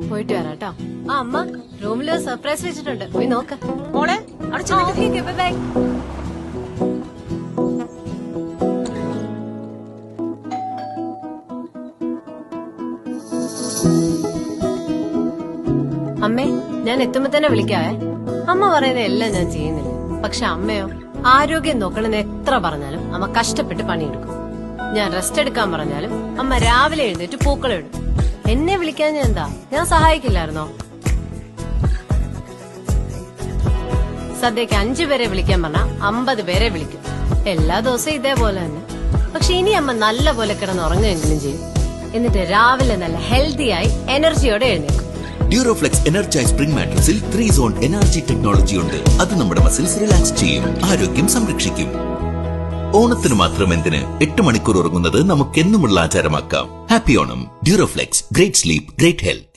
പോയിട്ട് വരാട്ടോ. ആ അമ്മ റൂമില് സർപ്രൈസ് വെച്ചിട്ടുണ്ട്, പോയി നോക്ക്. മോളെ അവിടെ ചെന്നിട്ട് ബൈ. അമ്മേ, ഞാൻ എത്തുമ്പോ തന്നെ വിളിക്കാവേ. അമ്മ പറയുന്ന എല്ലാം ഞാൻ ചെയ്യുന്നില്ല, പക്ഷെ അമ്മയോ ആരോഗ്യം നോക്കണമെന്ന് എത്ര പറഞ്ഞാലും അമ്മ കഷ്ടപ്പെട്ട് പണിയെടുക്കും. ഞാൻ റെസ്റ്റ് എടുക്കാൻ പറഞ്ഞാലും അമ്മ രാവിലെ എഴുന്നേറ്റ് പൂക്കളിടും. എന്നെ വിളിക്കാൻ ഞാൻ എന്താ, ഞാൻ സഹായിക്കില്ലായിരുന്നോ? സദ്യക്ക് 5 പേരെ വിളിക്കാൻ പറഞ്ഞാ 50 പേരെ വിളിക്കും. എല്ലാ ദിവസവും ഇതേപോലെ തന്നെ. പക്ഷെ ഇനി അമ്മ നല്ല പോലെ കിടന്ന് ഉറങ്ങുകയെങ്കിലും ചെയ്യും. എന്നിട്ട് രാവിലെ നല്ല ഹെൽത്തിയായി എനർജിയോടെ എഴുന്നേക്കും. ഡ്യൂറോഫ്ലെക്സ് എനർജൈസ് സ്പ്രിംഗ് മാട്രസിൽ 3 സോൺ എനർജി ടെക്നോളജി ഉണ്ട്. അത് നമ്മുടെ മസിൽസ് റിലാക്സ് ചെയ്യും, ആരോഗ്യം സംരക്ഷിക്കും. ഓണത്തിന് മാത്രം എന്തിന് 8 മണിക്കൂർ ഉറങ്ങുന്നത് നമുക്കെന്നുമുള്ള ആചാരമാക്കാം. Happy Onam. Duroflex, great sleep, great health.